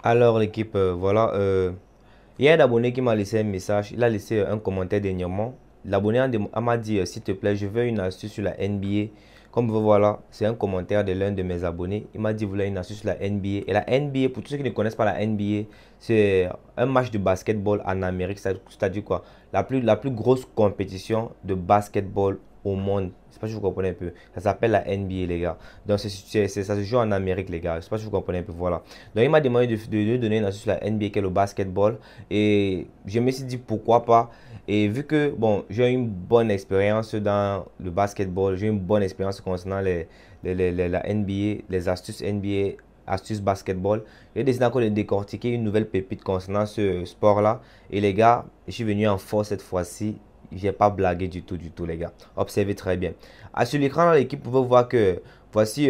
Alors l'équipe, voilà, il y a un abonné qui m'a laissé un message, il a laissé un commentaire dernièrement. L'abonné m'a dit, s'il te plaît, je veux une astuce sur la NBA. Comme vous voilà, c'est un commentaire de l'un de mes abonnés. Il m'a dit, vous voulez une astuce sur la NBA. Et la NBA, pour tous ceux qui ne connaissent pas la NBA, c'est un match de basketball en Amérique. C'est-à-dire quoi? La plus grosse compétition de basketball au monde. Je sais pas si vous comprenez un peu. Ça s'appelle la NBA, les gars. Donc, ça se joue en Amérique, les gars. Je sais pas si vous comprenez un peu. Voilà. Donc, il m'a demandé de lui donner une astuce sur la NBA, qui est le basketball. Et je me suis dit pourquoi pas. Et vu que, bon, j'ai une bonne expérience dans le basketball, j'ai une bonne expérience concernant la NBA, les astuces NBA, astuces basketball. J'ai décidé encore de décortiquer une nouvelle pépite concernant ce sport-là. Et les gars, je suis venu en force cette fois-ci. J'ai pas blagué du tout, les gars. Observez très bien. Sur l'écran, l'équipe, vous pouvez voir que voici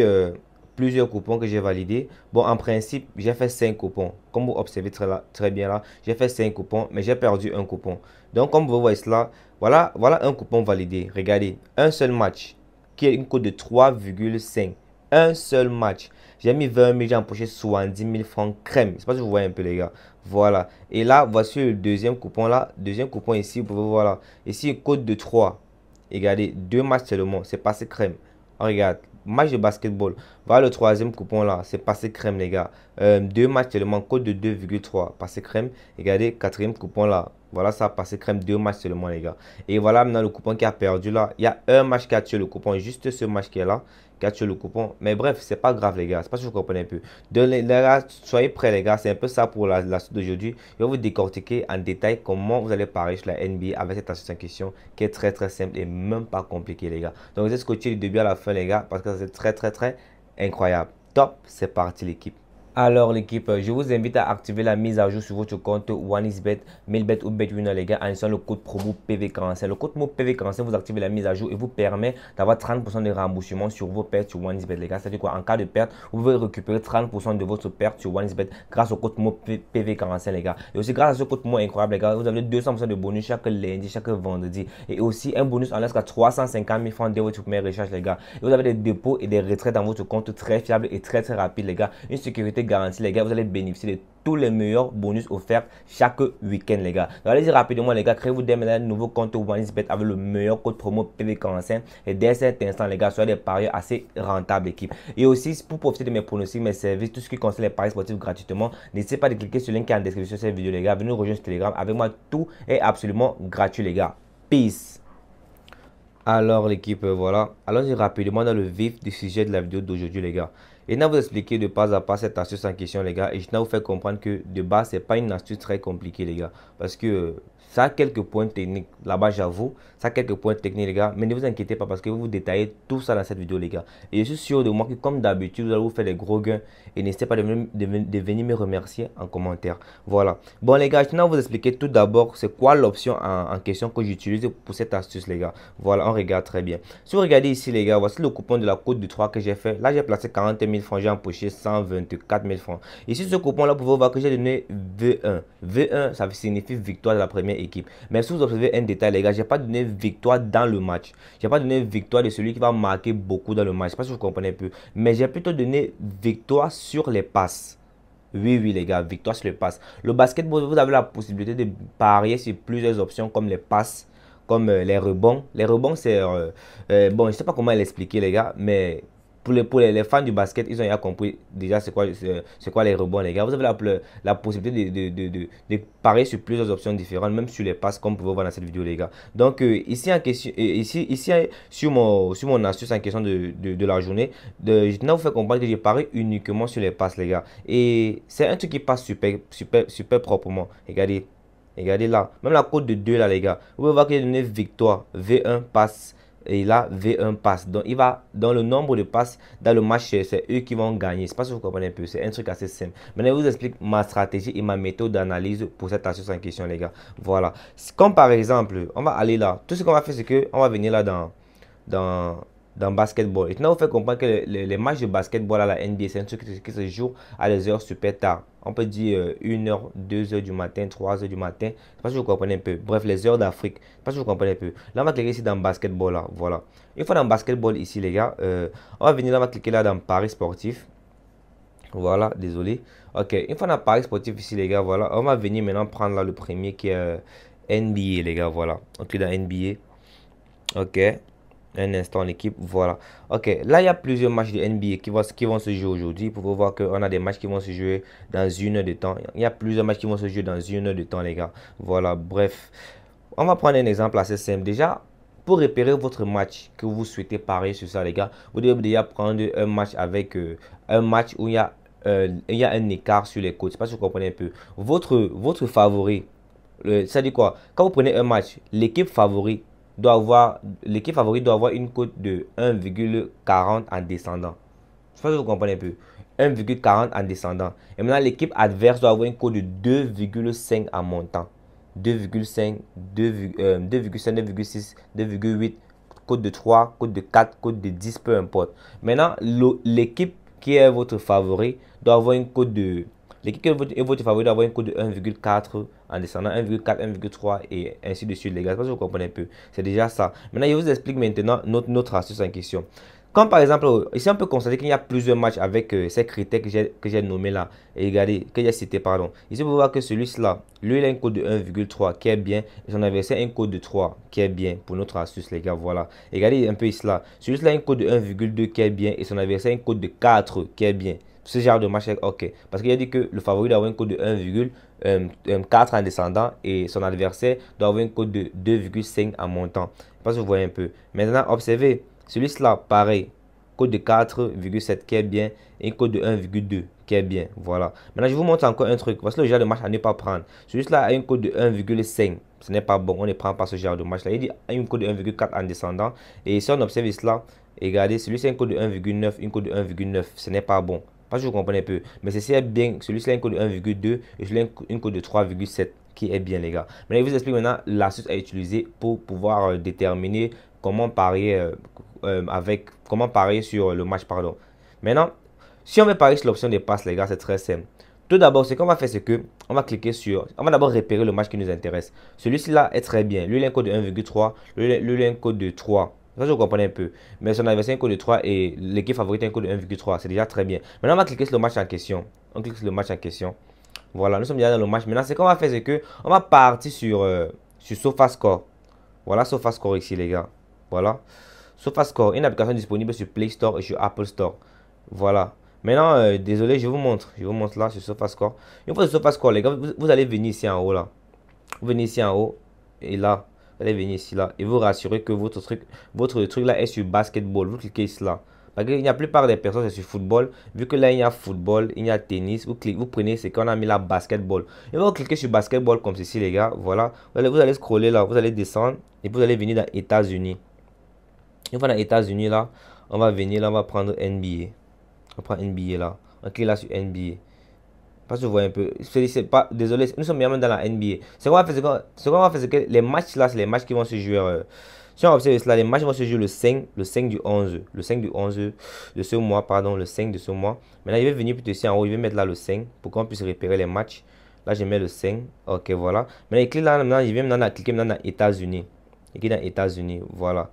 plusieurs coupons que j'ai validés. Bon, en principe, j'ai fait 5 coupons. Comme vous observez très bien là, j'ai fait 5 coupons, mais j'ai perdu un coupon. Donc, comme vous voyez cela, voilà un coupon validé. Regardez, un seul match qui est une cote de 3,5. Un seul match. J'ai mis 20 000, j'ai empoché 70 000 francs crème. Je sais pas si vous voyez un peu, les gars. Voilà. Et là, voici le deuxième coupon là. Deuxième coupon ici, vous pouvez voir là. Ici, une cote de 3. Et regardez, deux matchs seulement. C'est passé crème. Regarde, match de basketball. Voilà le troisième coupon là. C'est passé crème, les gars. Deux matchs seulement. Cote de 2,3. Passé crème. Regardez, quatrième coupon là. Voilà, ça a passé crème. Deux matchs seulement, les gars. Et voilà maintenant le coupon qui a perdu là. Il y a un match qui a tué le coupon. Juste ce match qui est là. Qui a tué le coupon. Mais bref, c'est pas grave, les gars. C'est pas si vous comprenez un peu. Donc, les gars, soyez prêts, les gars. C'est un peu ça pour la suite d'aujourd'hui. Je vais vous décortiquer en détail comment vous allez parier sur la NBA avec cette astuce en question qui est très simple et même pas compliqué, les gars. Donc, vous êtes scotché du début à la fin, les gars, parce que c'est très incroyable. Top, c'est parti, l'équipe. Alors l'équipe, je vous invite à activer la mise à jour sur votre compte OneXBet, Milbet ou BetWinner, les gars, en utilisant le code promo PV45. Le code promo PV45, vous activez la mise à jour et vous permet d'avoir 30% de remboursement sur vos pertes sur OneXBet, les gars. C'est-à-dire quoi, en cas de perte, vous pouvez récupérer 30% de votre perte sur OneXBet grâce au code promo PV45, les gars. Et aussi grâce à ce code promo incroyable, les gars, vous avez 200% de bonus chaque lundi, chaque vendredi. Et aussi un bonus en jusqu'à 350 000 francs de votre première recharge, les gars. Et vous avez des dépôts et des retraits dans votre compte très fiable et très rapide, les gars. Une sécurité garantie, les gars. Vous allez bénéficier de tous les meilleurs bonus offerts chaque week-end, les gars. Donc allez-y rapidement, les gars. Créez-vous dès maintenant un nouveau compte OneXBet avec le meilleur code promo PV45. Et dès cet instant, les gars, soyez des parieurs assez rentables, équipe. Et aussi, pour profiter de mes pronostics, mes services, tout ce qui concerne les paris sportifs gratuitement, n'hésitez pas de cliquer sur le lien qui est en description de cette vidéo, les gars. Venez nous rejoindre sur Telegram. Avec moi, tout est absolument gratuit, les gars. Peace. Alors l'équipe, voilà. Allons-y rapidement dans le vif du sujet de la vidéo d'aujourd'hui, les gars. Et je vais vous expliquer de pas à pas cette astuce en question, les gars. Et je vais vous faire comprendre que de base, c'est pas une astuce très compliquée, les gars. Parce que ça a quelques points techniques. Là-bas, j'avoue, ça a quelques points techniques, les gars. Mais ne vous inquiétez pas parce que vous détaillez tout ça dans cette vidéo, les gars. Et je suis sûr de moi que, comme d'habitude, vous allez vous faire des gros gains. Et n'hésitez pas de venir me remercier en commentaire. Voilà. Bon, les gars, je vais vous expliquer tout d'abord c'est quoi l'option en question que j'utilise pour cette astuce, les gars. Voilà, on regarde très bien. Si vous regardez ici, les gars, voici le coupon de la côte du 3 que j'ai fait. Là, j'ai placé 40 000 francs, j'ai empoché 124 000 francs. Ici, ce coupon-là, vous pouvez voir que j'ai donné V1. V1, ça signifie victoire de la première équipe. Mais si vous observez un détail, les gars, j'ai pas donné victoire dans le match. J'ai pas donné victoire de celui qui va marquer beaucoup dans le match. Je sais pas si vous comprenez un peu. Mais j'ai plutôt donné victoire sur les passes. Oui, les gars, victoire sur les passes. Le basketball, vous avez la possibilité de parier sur plusieurs options comme les passes, comme les rebonds. Les rebonds, c'est... bon, je ne sais pas comment l'expliquer, les gars, mais pour les fans du basket, ils ont déjà compris déjà c'est quoi les rebonds, les gars. Vous avez la possibilité de parier sur plusieurs options différentes, même sur les passes, comme vous pouvez voir dans cette vidéo, les gars. Donc, ici, en question, ici sur mon astuce en question de la journée, je vais vous faire comprendre que j'ai parié uniquement sur les passes, les gars. Et c'est un truc qui passe super proprement. Regardez. Regardez là, même la cote de 2 là, les gars. Vous pouvez voir qu'il y a donné victoire, V1 passe. Et là, V1 passe. Donc, il va dans le nombre de passes dans le match, c'est eux qui vont gagner. Je ne sais pas si vous comprenez un peu. C'est un truc assez simple. Maintenant, je vous explique ma stratégie et ma méthode d'analyse pour cette astuce en question, les gars. Voilà. Comme par exemple, on va aller là. Tout ce qu'on va faire, c'est qu'on va venir là dans, dans basketball. Et maintenant, vous fait comprendre que les matchs de basketball à la NBA, c'est un truc qui se joue à des heures super tard. On peut dire 1h, 2h du matin, 3h du matin. Je ne sais pas si vous comprenez un peu. Bref, les heures d'Afrique. Je ne sais pas si vous comprenez un peu. Là, on va cliquer ici dans basketball. Là. Voilà. Une fois dans basketball ici, les gars, on va venir là, on va cliquer là dans Paris sportif. Voilà, désolé. Ok, une fois on a Paris sportif ici, les gars, voilà. On va venir maintenant prendre là le premier qui est NBA, les gars, voilà. On clique dans NBA. Ok, un instant, l'équipe, voilà. Ok, là, il y a plusieurs matchs de NBA qui vont se jouer aujourd'hui. Vous pouvez voir qu'on a des matchs qui vont se jouer dans 1 heure de temps. Il y a plusieurs matchs qui vont se jouer dans 1 heure de temps, les gars. Voilà, bref. On va prendre un exemple assez simple. Déjà, pour repérer votre match que vous souhaitez parier sur ça, les gars, vous devez déjà prendre un match avec un match où il y a un écart sur les cotes. Je sais pas si vous comprenez un peu. Votre favori, ça dit quoi? Quand vous prenez un match, l'équipe favori doit avoir une cote de 1,40 en descendant. Je sais pas si vous comprenez un peu. 1,40 en descendant. Et maintenant, l'équipe adverse doit avoir une cote de 2,5 en montant. 2,5, 2,5, 2,6, 2,8, code de 3, code de 4, code de 10, peu importe. Maintenant, l'équipe qui est votre favori doit avoir une cote de... L'équipe qui est votre favori doit avoir une cote de 1,4 en descendant, 1,4, 1,3 et ainsi de suite, les gars. Je sais pas si vous comprenez un peu. C'est déjà ça. Maintenant, je vous explique maintenant notre astuce en question. Comme par exemple, ici on peut constater qu'il y a plusieurs matchs avec ces critères que j'ai nommés là. Et regardez, que j'ai cité, pardon. Ici, vous pouvez voir que celui-là, lui, il a un code de 1,3 qui est bien. Et son adversaire a un code de 3 qui est bien pour notre astuce, les gars. Voilà. Et regardez un peu ici là. Celui-là a un code de 1,2 qui est bien. Et son adversaire a un code de 4 qui est bien. Ce genre de match est OK. Parce qu'il a dit que le favori doit avoir un code de 1,4 en descendant. Et son adversaire doit avoir un code de 2,5 en montant. Je ne sais pas si vous voyez un peu. Maintenant, observez. Celui-là, pareil, code de 4,7 qui est bien et code de 1,2 qui est bien. Voilà. Maintenant, je vous montre encore un truc. Voici le genre de match à ne pas prendre. Celui-là a une code de 1,5. Ce n'est pas bon. On ne prend pas ce genre de match-là. Il dit une code de 1,4 en descendant. Et si on observe cela, regardez, celui-ci a une code de 1,9, une code de 1,9. Ce n'est pas bon. Pas que vous comprenez un peu. Mais ceci est bien. Celui-ci a une code de 1,2 et celui-là a une code de 3,7 qui est bien, les gars. Maintenant, je vous explique maintenant l'astuce à utiliser pour pouvoir déterminer comment parier comment parier sur le match, pardon. Maintenant, si on veut parier sur l'option des passes, les gars, c'est très simple. Tout d'abord, ce qu'on va faire, c'est que on va cliquer sur, on va d'abord repérer le match qui nous intéresse. Celui-ci là est très bien. Lui, il a un code de 1,3, lui, il a un code de 3. Ça, vous comprenez un peu. Mais son adversaire a un code de 3 et l'équipe favorite a un code de 1,3. C'est déjà très bien. Maintenant, on va cliquer sur le match en question. On clique sur le match en question. Voilà, nous sommes déjà dans le match. Maintenant, ce qu'on va faire, c'est que on va partir sur SofaScore. Voilà SofaScore ici, les gars. Voilà. SofaScore, une application disponible sur Play Store et sur Apple Store. Voilà. Maintenant, désolé, je vous montre. Je vous montre là sur SofaScore. Une fois sur SofaScore, les gars, vous allez venir ici en haut là. Vous venez ici en haut et là, vous allez venir ici là et vous rassurez que votre truc là est sur basketball. Vous cliquez ici là. Parce que la plupart des personnes c'est sur football. Vu que là il y a football, il y a tennis, vous prenez ce qu'on a mis là basketball. Et vous cliquez sur basketball comme ceci, les gars. Voilà. Vous allez scroller là, vous allez descendre et vous allez venir dans États-Unis. Une fois dans les États-Unis là, on va venir là, on va prendre NBA. On prend NBA là. On clique là sur NBA. Parce que vous voyez un peu. C'est pas, désolé, nous sommes bien dans la NBA. Ce qu'on va faire, c'est que les matchs là, c'est les matchs qui vont se jouer. Si on observe cela, les matchs vont se jouer le 5 du 11. Le 5 du 11 de ce mois, pardon, le 5 de ce mois. Maintenant, il va venir plutôt ici en haut, il va mettre là le 5 pour qu'on puisse repérer les matchs. Là, je mets le 5. Ok, voilà. Maintenant, il clique là, maintenant, il vient maintenant cliquer maintenant dans États-Unis. Il clique dans États-Unis, voilà.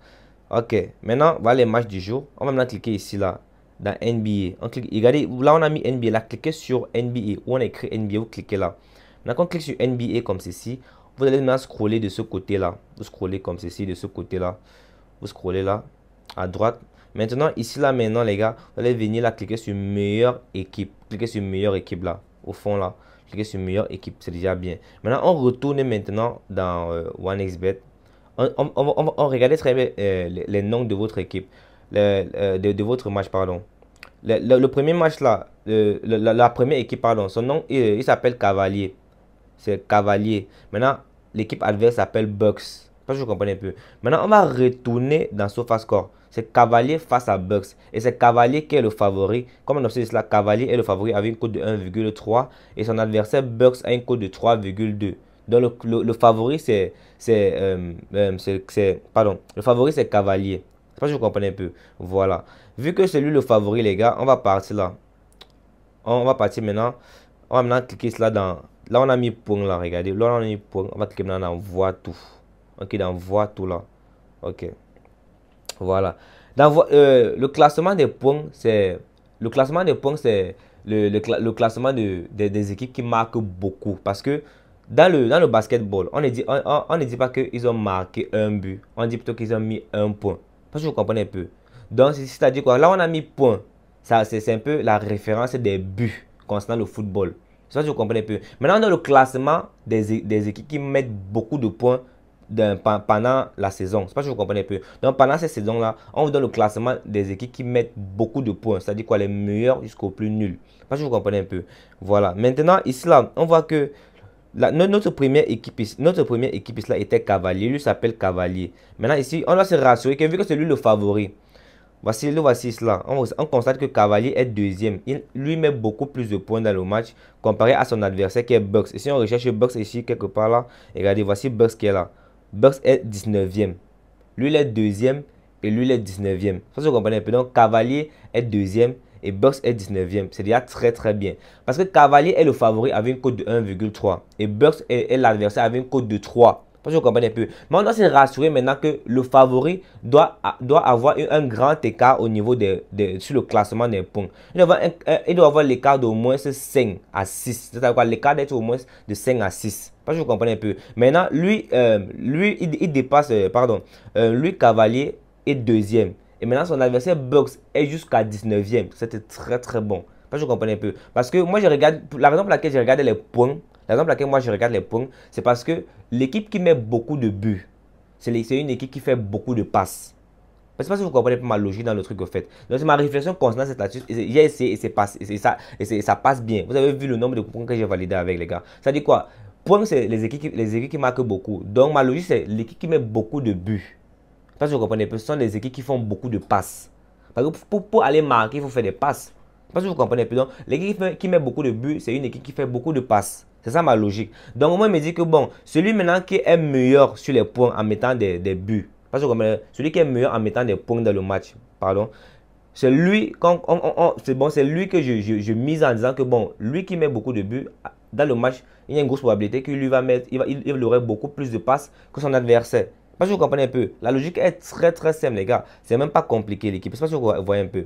Ok, maintenant, voilà les matchs du jour. On va maintenant cliquer ici, là, dans NBA. On clique, regardez, là, on a mis NBA, là, cliquez sur NBA, où on a écrit NBA, vous cliquez là. Maintenant, quand on clique sur NBA comme ceci, vous allez maintenant scroller de ce côté-là. Vous scrollez comme ceci, de ce côté-là. Vous scrollez là, à droite. Maintenant, ici, là, maintenant, les gars, vous allez venir là, cliquer sur meilleure équipe. Cliquez sur meilleure équipe, là, au fond, là. Cliquez sur meilleure équipe, c'est déjà bien. Maintenant, on retourne maintenant dans OneXBet. On regarde très bien les noms de votre équipe, de votre match, pardon. Le premier match là, la première équipe, pardon, son nom, il s'appelle Cavalier. C'est Cavalier. Maintenant, l'équipe adverse s'appelle Bucks. Pas que je comprends un peu. Maintenant, on va retourner dans SofaScore. C'est Cavalier face à Bucks. Et c'est Cavalier qui est le favori. Comme on observe cela, Cavalier est le favori avec une cote de 1,3. Et son adversaire Bucks a une cote de 3,2. Donc le favori pardon, le favori c'est Cavalier. Je sais pas si vous comprenez un peu. Voilà. Vu que c'est lui le favori, les gars, on va partir là. On va partir maintenant. On va maintenant cliquer cela dans. Là on a mis point là, regardez. Là on a mis point. On va cliquer maintenant dans voir tout. Ok, dans voir tout là. Ok. Voilà. Le classement des points, c'est. Le classement des points, c'est le classement des équipes qui marquent beaucoup. Parce que dans le basketball, on ne dit pas qu'ils ont marqué un but. On dit plutôt qu'ils ont mis un point. Parce que vous comprenez un peu. Donc, c'est-à-dire quoi? Là, on a mis point. C'est un peu la référence des buts concernant le football. Ça, je comprends un peu. Maintenant, dans le classement des équipes qui mettent beaucoup de points pendant la saison. C'est pas que vous comprenez un peu. Donc, pendant cette saison-là, on vous donne le classement des équipes qui mettent beaucoup de points. C'est-à-dire quoi? Les meilleurs jusqu'au plus nul. C'est pas que vous comprenez un peu. Voilà. Maintenant, ici, là, on voit que notre première équipe ici, là, était Cavalier. Lui s'appelle Cavalier. Maintenant, ici, on doit se rassurer que vu que c'est lui le favori. Voici cela. On constate que Cavalier est deuxième. Il lui met beaucoup plus de points dans le match comparé à son adversaire qui est Bucks. Et si on recherche Bucks ici, quelque part là, regardez, voici Bucks qui est là. Bucks est 19e. Lui, il est deuxième et lui, il est 19e. Ça, vous comprenez un peu. Donc, Cavalier est deuxième et Bucks est 19e. C'est déjà très très bien. Parce que Cavalier est le favori avec une cote de 1,3 et Bucks est l'adversaire avec une cote de 3. Parce que vous comprenez un peu. Mais on doit se rassurer maintenant que le favori doit avoir un grand écart au niveau sur le classement des points. Il doit avoir l'écart d'au moins 5 à 6. C'est-à-dire quoi? L'écart d'être au moins de 5 à 6. Parce que vous comprenez un peu. Maintenant, lui, il dépasse, lui, Cavalier est deuxième. Et maintenant, son adversaire Bucks est jusqu'à 19e. C'était très très bon. Parce que vous comprenez un peu. Parce que moi, je regarde, la raison pour laquelle je regarde les points, la raison pour laquelle moi je regarde les points, c'est parce que l'équipe qui met beaucoup de buts, c'est une équipe qui fait beaucoup de passes. Je ne sais pas si vous comprenez ma logique dans le truc que vous faites. Donc c'est ma réflexion concernant cette astuce. J'ai essayé et ça passe bien. Vous avez vu le nombre de points que j'ai validé avec les gars. Ça dit quoi? Points, c'est les équipes qui marquent beaucoup. Donc ma logique, c'est l'équipe qui met beaucoup de buts. Parce que vous comprenez, ce sont les équipes qui font beaucoup de passes. Parce que pour aller marquer, il faut faire des passes. Parce que vous comprenez, donc l'équipe qui met beaucoup de buts, c'est une équipe qui fait beaucoup de passes. C'est ça ma logique. Donc moi, je me dis que bon, celui maintenant qui est meilleur sur les points en mettant des buts, parce que celui qui est meilleur en mettant des points dans le match, pardon, c'est lui, c'est lui que je mise en disant que bon, lui qui met beaucoup de buts dans le match, il y a une grosse probabilité qu'il lui va mettre, il aurait beaucoup plus de passes que son adversaire. Parce que vous comprenez un peu, la logique est très très simple les gars, c'est même pas compliqué l'équipe, c'est parce que vous voyez un peu.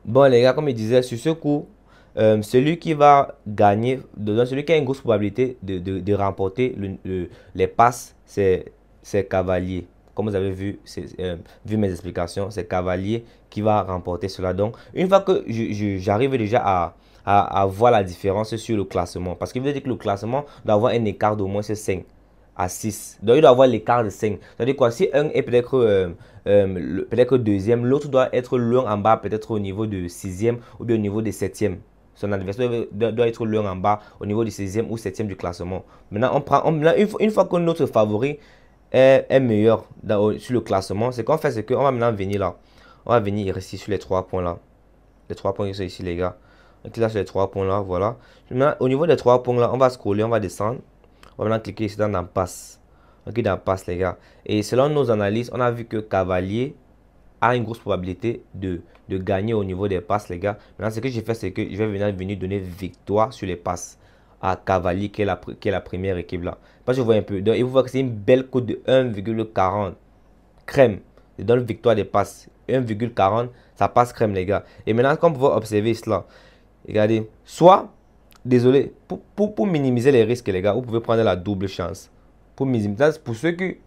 Bon les gars, comme je disais, sur ce coup, celui qui va gagner, celui qui a une grosse probabilité de remporter les passes, c'est Cavalier. Comme vous avez vu, vu mes explications, c'est Cavalier qui va remporter cela. Donc, une fois que j'arrive déjà à voir la différence sur le classement, parce qu'il veut dire que le classement doit avoir un écart d'au moins 5 à 6. Donc, il doit avoir l'écart de 5. C'est-à-dire quoi? Si un est peut-être deuxième, l'autre doit être l'un en bas, peut-être au niveau de 6e ou bien au niveau de 7e. Son adversaire doit être l'un en bas au niveau du 6e ou 7e du classement. Maintenant, une fois que notre favori est meilleur sur le classement, ce qu'on fait, c'est qu'on va maintenant venir là. On va venir ici sur les 3 points là. Les 3 points qui sont ici, les gars. Donc là, sur les 3 points là, voilà. Maintenant, au niveau des 3 points là, on va scroller, on va descendre. On va maintenant cliquer ici dans passe. Ok, dans passe, les gars. Et selon nos analyses, on a vu que Cavalier a une grosse probabilité de gagner au niveau des passes, les gars. Maintenant, ce que j'ai fait, c'est que je vais venir donner victoire sur les passes à Cavalier, qui est la première équipe là. Parce que je vois un peu. Donc, et vous voyez que c'est une belle cote de 1,40. Crème. Je donne victoire des passes. 1,40. Ça passe crème, les gars. Et maintenant, comme vous pouvez observer cela, regardez. Soit, désolé, pour minimiser les risques, les gars, vous pouvez prendre la double chance. Pour ceux qui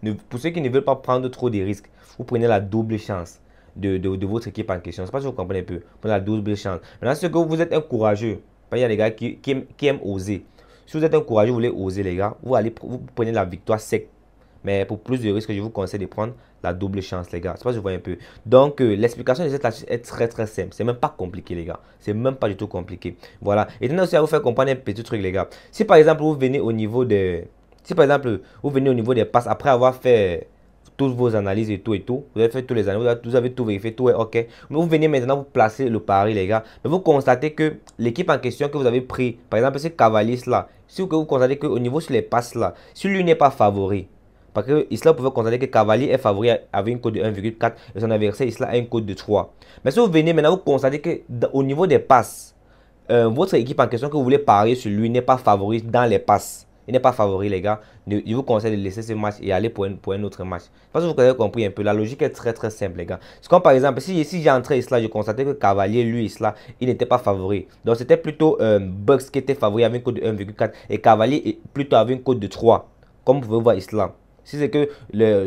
ne veulent pas prendre trop de risques, vous prenez la double chance de votre équipe en question. C'est pas si vous comprenez un peu. Vous prenez la double chance. Maintenant, ce que vous êtes un courageux, il y a des gars qui aiment oser. Si vous êtes un courageux, vous voulez oser, les gars, vous prenez la victoire sec. Mais pour plus de risques, je vous conseille de prendre la double chance, les gars. C'est pas si vous voyez un peu. Donc, l'explication de cette astuce est très très simple. C'est même pas compliqué, les gars. C'est même pas du tout compliqué. Voilà. Et maintenant aussi à vous faire comprendre un petit truc, les gars. Si par exemple, vous venez au niveau des... Si par exemple, vous venez au niveau des passes après avoir fait toutes vos analyses et tout, vous avez fait tous les analyses, vous avez tout vérifié, tout est ok. Mais vous venez maintenant vous placer le pari, les gars. Mais vous constatez que l'équipe en question que vous avez pris, par exemple, ce Cavalier là, si vous constatez qu'au niveau sur les passes là, si lui n'est pas favori, parce que Isla pouvait constater que Cavalier est favori avec une cote de 1,4 et son adversaire Isla a une cote de 3. Mais si vous venez maintenant, vous constatez qu'au niveau des passes, votre équipe en question que vous voulez parier sur lui n'est pas favori dans les passes. il n'est pas favori, les gars, je vous conseille de laisser ce match et aller pour un autre match. Parce que vous avez compris un peu, la logique est très très simple, les gars. C'est comme par exemple, si j'ai entré Isla, je constatais que Cavalier, lui, Isla, il n'était pas favori. Donc c'était plutôt Bucks qui était favori avec une cote de 1,4 et Cavalier plutôt avec une cote de 3. Comme vous pouvez voir Isla. Si c'est que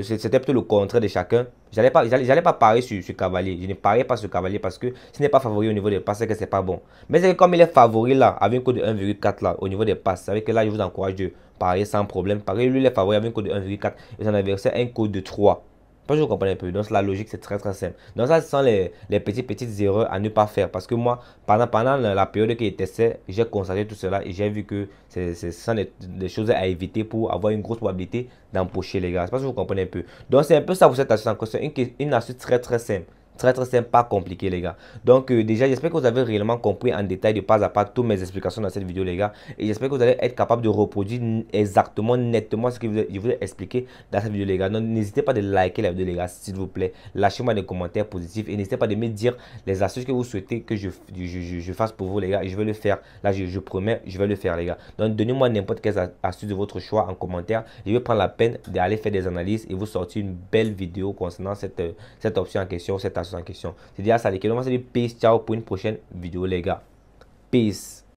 c'était plutôt le contraire de chacun, j'allais pas parier sur Cavalier. Je ne pariais pas sur Cavalier parce que ce n'est pas favori au niveau des passes, c'est que c'est pas bon. Mais c'est que comme il est favori là, avec un code de 1,4 là, au niveau des passes, c'est vrai que là, je vous encourage de parier sans problème. Parier, lui, il est favori avec un code de 1,4 et son adversaire un code de 3. Pas je vous comprends un peu. Donc la logique, c'est très très simple. Donc ça, ce sont les petites erreurs à ne pas faire. Parce que moi, pendant la période que je testais, j'ai constaté tout cela et j'ai vu que ce sont des choses à éviter pour avoir une grosse probabilité d'empocher, les gars. Je sais pas si vous comprenez un peu. Donc c'est un peu ça pour cette astuce en question. Une astuce très très simple. Très très simple, pas compliqué, les gars. Donc déjà, j'espère que vous avez réellement compris en détail de pas à pas toutes mes explications dans cette vidéo, les gars. Et j'espère que vous allez être capable de reproduire exactement, nettement ce que je vous ai expliqué dans cette vidéo, les gars. Donc n'hésitez pas de liker la vidéo, les gars, s'il vous plaît. Lâchez-moi des commentaires positifs et n'hésitez pas de me dire les astuces que vous souhaitez que je fasse pour vous, les gars. Et je vais le faire. Là, je promets, je vais le faire, les gars. Donc donnez-moi n'importe quelle astuce de votre choix en commentaire. Je vais prendre la peine d'aller faire des analyses et vous sortir une belle vidéo concernant cette option en question, cette astuce en question. C'est déjà ça, les gars. On va se dire peace, ciao pour une prochaine vidéo, les gars. Peace.